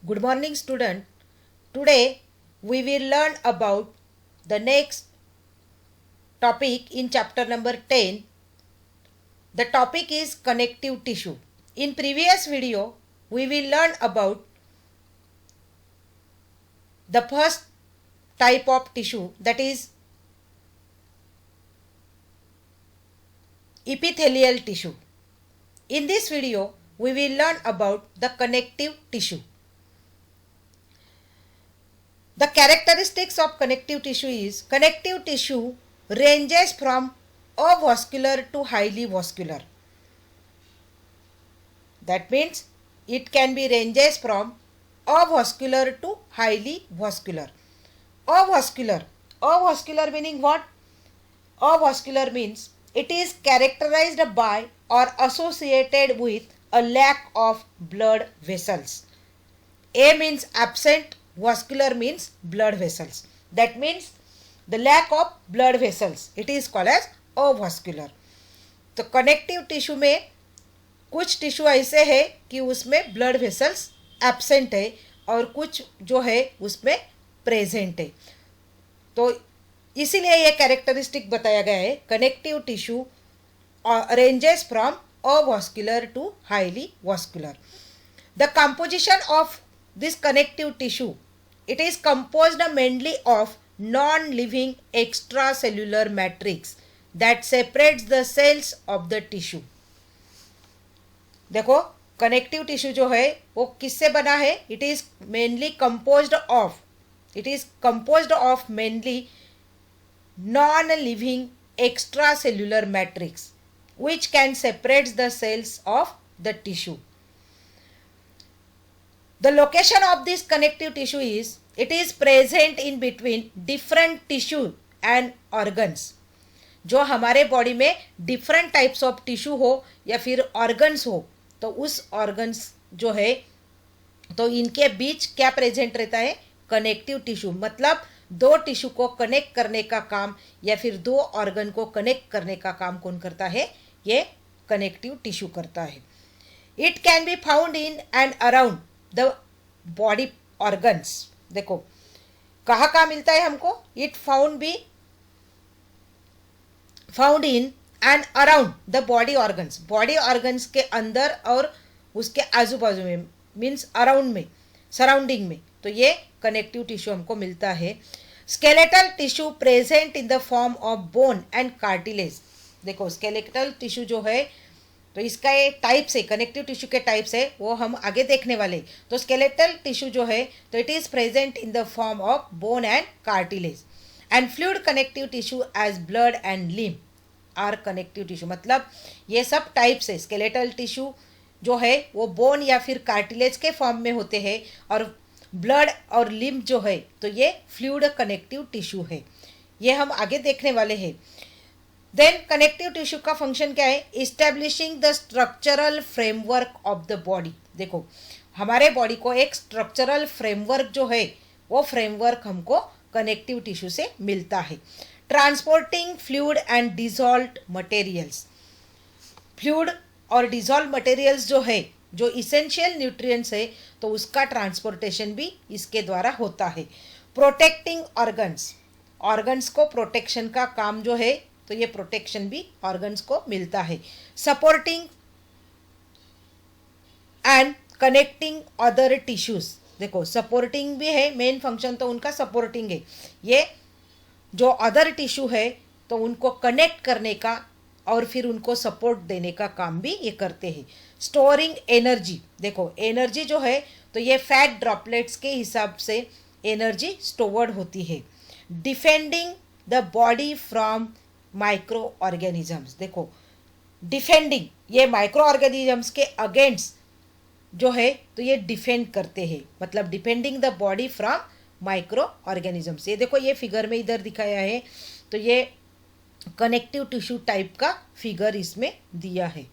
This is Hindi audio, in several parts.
Good morning, student. Today we will learn about the next topic in chapter number 10. The topic is connective tissue. In previous video we will learn about the first type of tissue, that is epithelial tissue. In this video we will learn about the connective tissue. The characteristics of connective tissue is connective tissue ranges from avascular to highly vascular. That means it can be ranges from avascular to highly vascular. Avascular meaning what? Avascular means it is characterized by or associated with a lack of blood vessels. A means absent, vascular means blood vessels. That means the lack of blood vessels, it is called as avascular. तो कनेक्टिव टिश्यू में कुछ टिश्यू ऐसे है कि उसमें ब्लड वेसल्स एब्सेंट है और कुछ जो है उसमें प्रेजेंट है. तो इसीलिए ये कैरेक्टरिस्टिक बताया गया है. Connective tissue ranges from avascular to highly vascular. The composition of this connective tissue, it is composed mainly of non-living extracellular matrix that separates the cells of the tissue. देखो कनेक्टिव टिश्यू जो है वो किससे बना है? It is composed of mainly non living extracellular matrix which can separate the cells of the tissue. The location of this connective tissue is, it is present in between different tissue and organs. जो हमारे बॉडी में डिफरेंट टाइप्स ऑफ टिश्यू हो या फिर ऑर्गन्स हो, तो उस ऑर्गन्स जो है तो इनके बीच क्या प्रेजेंट रहता है? Connective tissue. मतलब दो टिश्यू को कनेक्ट करने का काम या फिर दो ऑर्गन को कनेक्ट करने का काम कौन करता है? ये कनेक्टिव टिश्यू करता है. It can be found in and around the body organs. देखो कहाँ कहाँ मिलता है हमको? It found in and around the body organs. Body organs के अंदर और उसके आजू बाजू में, मीन्स अराउंड में, सराउंडिंग में. तो ये कनेक्टिव टिश्यू हमको मिलता है. Skeletal tissue present in the form of bone and cartilage. देखो स्केलेटल टिश्यू जो है तो इसका ये टाइप्स है, कनेक्टिव टिश्यू के टाइप्स है, वो हम आगे देखने वाले. तो स्केलेटल टिश्यू जो है तो it is present in the form of bone and cartilage. And fluid connective tissue as blood and lymph are connective tissue. मतलब ये सब टाइप्स है. स्केलेटल टिश्यू जो है वो बोन या फिर कार्टिलेज के फॉर्म में होते हैं और ब्लड और लिम्फ जो है तो ये फ्लूइड कनेक्टिव टिश्यू है. ये हम आगे देखने वाले हैं. देन कनेक्टिव टिश्यू का फंक्शन क्या है? Establishing the structural framework of the body. देखो हमारे बॉडी को एक स्ट्रक्चरल फ्रेमवर्क जो है वो फ्रेमवर्क हमको कनेक्टिव टिश्यू से मिलता है. Transporting fluid and dissolved materials. Fluid और डिजॉल्व मटेरियल्स जो है, जो इसेंशियल न्यूट्रिएंट्स है, तो उसका ट्रांसपोर्टेशन भी इसके द्वारा होता है. Protecting organs. ऑर्गन्स को प्रोटेक्शन का काम जो है तो ये प्रोटेक्शन भी ऑर्गन्स को मिलता है. Supporting and connecting other tissues. देखो सपोर्टिंग भी है, मेन फंक्शन तो उनका सपोर्टिंग है. ये जो अदर टिश्यू है तो उनको कनेक्ट करने का और फिर उनको सपोर्ट देने का काम भी ये करते हैं. Storing energy. देखो एनर्जी जो है तो ये फैट ड्रॉपलेट्स के हिसाब से एनर्जी स्टोर्ड होती है. Defending the body from micro organisms. देखो डिफेंडिंग, ये माइक्रो ऑर्गेनिजम्स के अगेंस्ट जो है तो ये डिफेंड करते हैं. मतलब defending the body from micro organisms. ये देखो ये फिगर में इधर दिखाया है तो ये कनेक्टिव टिश्यू टाइप का फिगर इसमें दिया है.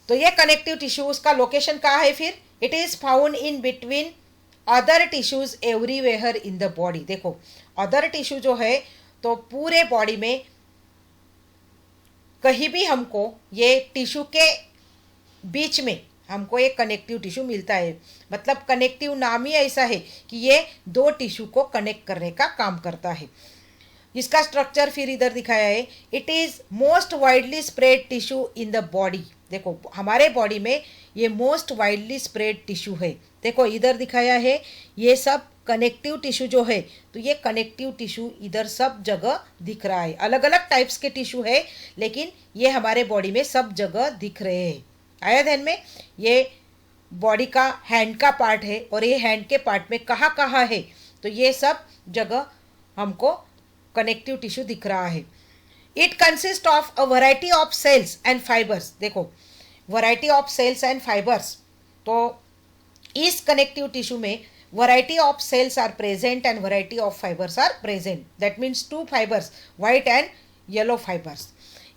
तो ये कनेक्टिव टिश्यू, उसका लोकेशन कहाँ है फिर? It is found in between other tissues everywhere in the body. देखो अदर टिश्यू जो है तो पूरे बॉडी में कहीं भी हमको ये टिश्यू के बीच में हमको एक कनेक्टिव टिश्यू मिलता है। मतलब कनेक्टिव नाम ही ऐसा है कि ये दो टिश्यू को कनेक्ट करने का काम करता है। इसका स्ट्रक्चर फिर इधर दिखाया है, it is most widely spread tissue in the body. देखो हमारे बॉडी में ये मोस्ट वाइडली स्प्रेड टिश्यू है। देखो इधर दिखाया है, ये सब कनेक्टिव टिश्यू जो है, तो ये कनेक्टिव टिश्यू इधर सब जगह दिख रहा है। अलग अलग टाइप्स के टिश्यू है, लेकिन ये हमारे बॉडी में सब जगह दिख रहे हैं। आया ध्यान में? ये बॉडी का हैंड का पार्ट है और ये हैंड के पार्ट में कहाँ कहाँ है, तो ये सब जगह हमको कनेक्टिव टिश्यू दिख रहा है। It consist of a variety of cells and fibres. देखो variety of cells and fibres, तो इस कनेक्टिव टिश्यू में variety of cells are present and variety of fibers are present. That means two fibers, white and yellow fibers.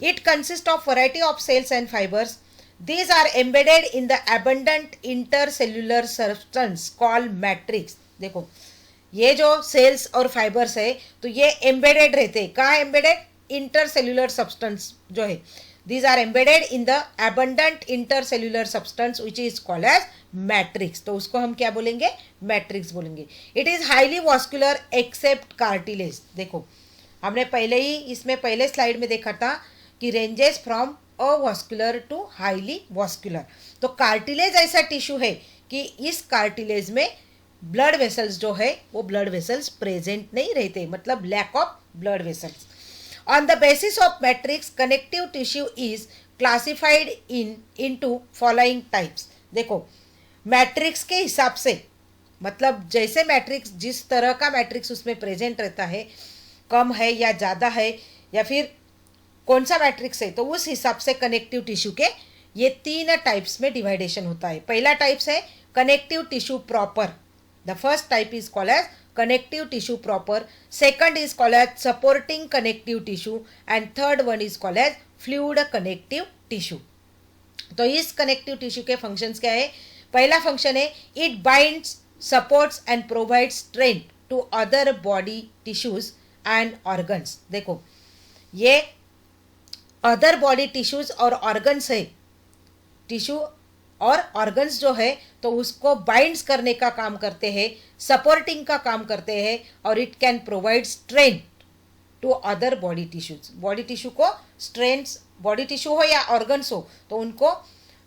It consists of variety of cells and fibers. These are embedded in the abundant intercellular substance called matrix. देखो ये जो सेल्स और फाइबर्स है, तो ये एम्बेडेड रहते हैं। कहाँ एम्बेडेड? इंटरसेल्युलर सब्सटेंस जो है, these are embedded in the abundant intercellular substance which is called as matrix. तो उसको हम क्या बोलेंगे? मैट्रिक्स बोलेंगे। It is highly vascular except cartilage. देखो हमने पहले ही इसमें पहले स्लाइड में देखा था कि ranges from avascular to highly vascular. तो कार्टिलेज ऐसा टिश्यू है कि इस कार्टिलेज में ब्लड वेसल्स जो है वो ब्लड वेसल्स प्रेजेंट नहीं रहते, मतलब lack of blood vessels. On the basis of matrix, connective tissue is classified into following types. देखो मैट्रिक्स के हिसाब से, मतलब जैसे मैट्रिक्स जिस तरह का मैट्रिक्स उसमें प्रेजेंट रहता है, कम है या ज़्यादा है या फिर कौन सा मैट्रिक्स है, तो उस हिसाब से कनेक्टिव टिश्यू के ये तीन टाइप्स में डिवाइडेशन होता है। पहला टाइप्स है connective tissue proper. The first type is called as connective tissue proper, second is called as supporting connective tissue and third one is called as fluid connective tissue. तो इस कनेक्टिव टिश्यू के फंक्शंस क्या है? पहला फंक्शन है it binds, supports and provides strength to other body tissues and organs. देखो ये अदर बॉडी टिश्यूज और ऑर्गन्स है, टिश्यू और ऑर्गन्स जो है तो उसको बाइंड्स करने का काम करते हैं, सपोर्टिंग का काम करते हैं, और it can provide strength to other body tissues. Body tissue को स्ट्रेंथ, बॉडी टिश्यू हो या ऑर्गन्स हो, तो उनको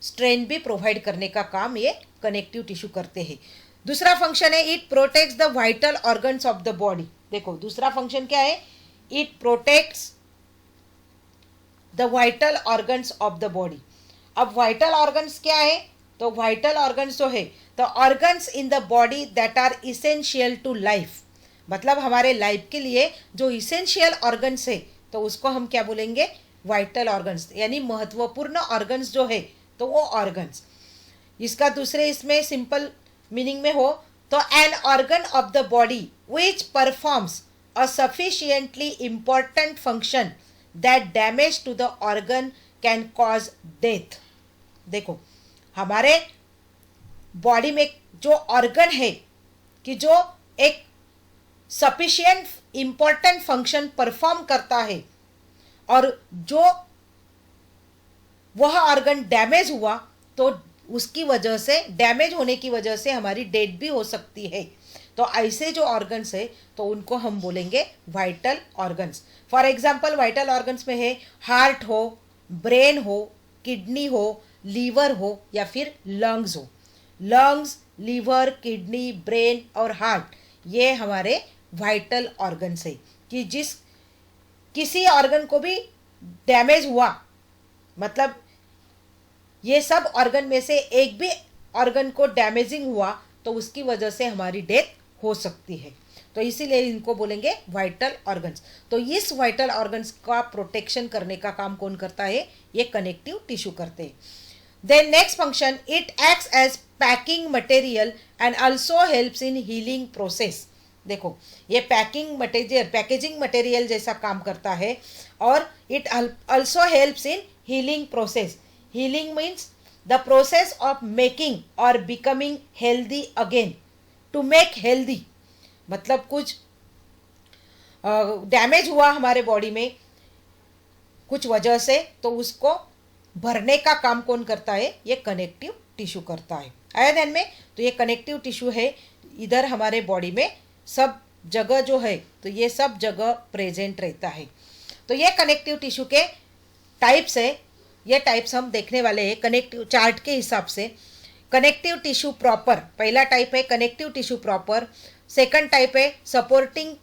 स्ट्रेंथ भी प्रोवाइड करने का काम ये कनेक्टिव टिश्यू करते हैं। दूसरा फंक्शन है it protects the vital organs of the body. देखो दूसरा फंक्शन क्या है? It protects the vital organs of the body. अब वाइटल ऑर्गन्स क्या है? तो वाइटल ऑर्गन्स जो है, तो organs in the body that are essential to life, मतलब हमारे लाइफ के लिए जो इसेंशियल ऑर्गन्स है, तो उसको हम क्या बोलेंगे? वाइटल ऑर्गन्स, यानी महत्वपूर्ण ऑर्गन्स जो है तो वो ऑर्गन्स। इसका दूसरे इसमें सिंपल मीनिंग में हो तो an organ of the body which performs a sufficiently important function that damage to the organ can cause death. देखो हमारे बॉडी में जो ऑर्गन है कि जो एक सफिशिएंट इंपॉर्टेंट फंक्शन परफॉर्म करता है और जो वह ऑर्गन डैमेज हुआ तो उसकी वजह से, डैमेज होने की वजह से हमारी डेथ भी हो सकती है। तो ऐसे जो ऑर्गन्स है तो उनको हम बोलेंगे vital organs. For example vital organs में है हार्ट हो, ब्रेन हो, किडनी हो, लीवर हो या फिर लंग्स हो। लंग्स, लीवर, किडनी, ब्रेन और हार्ट ये हमारे वाइटल ऑर्गन्स है कि जिस किसी ऑर्गन को भी डैमेज हुआ, मतलब ये सब ऑर्गन में से एक भी ऑर्गन को डैमेजिंग हुआ तो उसकी वजह से हमारी डेथ हो सकती है। तो इसीलिए इनको बोलेंगे वाइटल ऑर्गन्स। तो इस वाइटल ऑर्गन्स का प्रोटेक्शन करने का काम कौन करता है? ये कनेक्टिव टिश्यू करते हैं। Then next function it acts as packing material and also helps in healing process. देखो ये पैकेजिंग मटेरियल जैसा काम करता है और it also helps in healing process. Healing means the process of making और becoming healthy again. To make healthy मतलब कुछ डैमेज हुआ हमारे बॉडी में कुछ वजह से, तो उसको भरने का काम कौन करता है? ये कनेक्टिव टिश्यू करता है। आया ध्यान में? तो ये कनेक्टिव टिश्यू है, इधर हमारे बॉडी में सब जगह जो है तो ये सब जगह प्रेजेंट रहता है। तो ये कनेक्टिव टिश्यू के टाइप्स है, ये टाइप्स हम देखने वाले हैं कनेक्टिव चार्ट के हिसाब से। कनेक्टिव टिश्यू प्रॉपर पहला टाइप है connective tissue proper, second type है सपोर्टिंग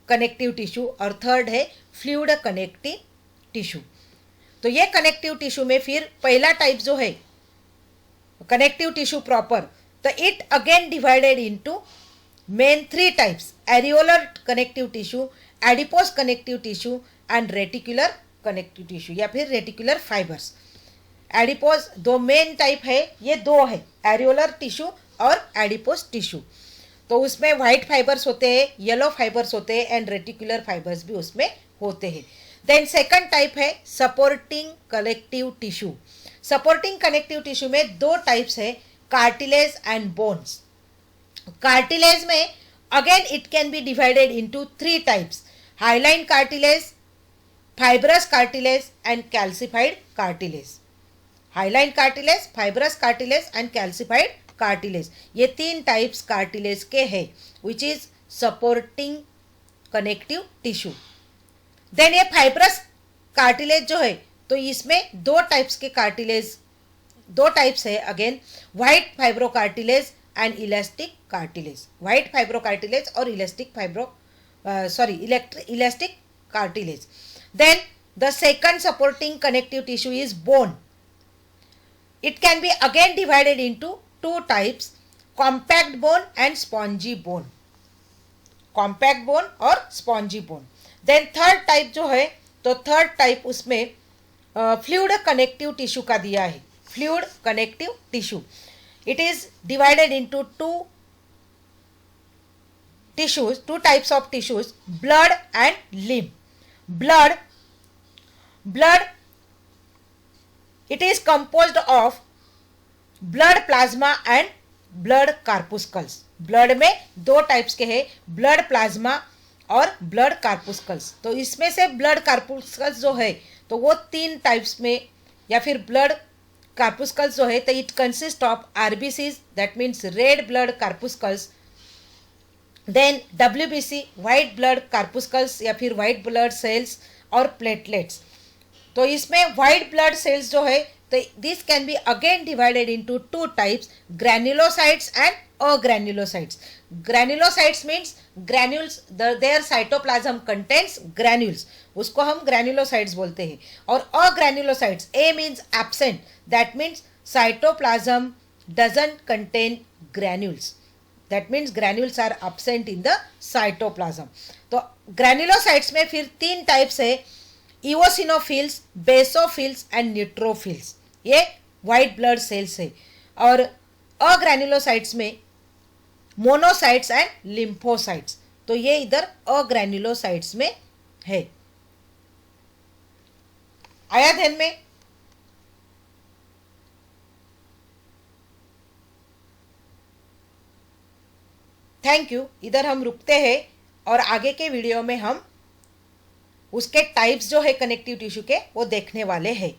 कनेक्टिव टिश्यू और थर्ड है फ्लूइड कनेक्टिव टिश्यू। तो ये कनेक्टिव टिश्यू में फिर पहला टाइप जो है कनेक्टिव टिश्यू प्रॉपर, तो it again divided into main three types: areolar connective tissue, adipose connective tissue and reticular connective tissue या फिर रेटिकुलर फाइबर्स। एडिपोज दो मेन टाइप है, ये दो है, एरियोलर टिश्यू और एडिपोज टिश्यू। तो उसमें वाइट फाइबर्स होते हैं, येलो फाइबर्स होते हैं एंड रेटिकुलर फाइबर्स भी उसमें होते हैं। देन सेकंड टाइप है supporting connective tissue. Supporting connective tissue में दो टाइप्स है, कार्टिलेज एंड बोन्स। कार्टिलेज में again it can be divided into three types: hyaline cartilage, fibrous cartilage and calcified cartilage. Hyaline cartilage, fibrous cartilage and calcified cartilage, ये तीन टाइप्स कार्टिलेज के हैं, which is supporting connective tissue. Then ये फाइब्रस कार्टिलेज जो है तो इसमें दो टाइप्स के कार्टिलेज, दो टाइप्स है again, white fibro cartilage and elastic cartilage. White fibro cartilage और elastic elastic cartilage. Then the second supporting connective tissue is bone. It can be again divided into two types: compact bone and spongy bone. Compact bone और spongy bone. Then third type जो है तो third type उसमें fluid connective tissue का दिया है, fluid connective tissue. It is divided into two tissues, two types of tissues: blood and lymph. Blood, it is composed of blood plasma and blood corpuscles. Blood में दो टाइप्स के हैं, ब्लड प्लाज्मा और ब्लड कार्पुस्कल्स। तो इसमें से ब्लड कार्पुस्कल्स जो है तो वो तीन टाइप्स में, या फिर ब्लड कार्पुस्कल्स जो है तो it consist of RBCs, that means red blood corpuscles, then WBC white blood corpuscles या फिर व्हाइट ब्लड सेल्स और प्लेटलेट्स। तो इसमें व्हाइट ब्लड सेल्स जो है तो this can be again divided into two types: granulocytes and agranulocytes. Granulocytes means granules, their cytoplasm contains granules, उसको हम ग्रैन्युलोसाइट्स बोलते हैं. और agranulocytes, A means absent, that means cytoplasm doesn't contain granules, that means granules are absent in the cytoplasm. तो ग्रैन्युलोसाइट्स में फिर तीन टाइप्स है: इओसिनोफिल्स, बेसोफिल्स एंड न्यूट्रोफिल्स. ये व्हाइट ब्लड सेल्स है. और अग्रैन्युलोसाइट्स में मोनोसाइट्स एंड लिम्फोसाइट्स. तो ये इधर अग्रैन्युलोसाइट्स में है. आया ध्यान में? Thank you. इधर हम रुकते हैं और आगे के वीडियो में हम उसके टाइप्स जो है कनेक्टिव टिश्यू के वो देखने वाले हैं.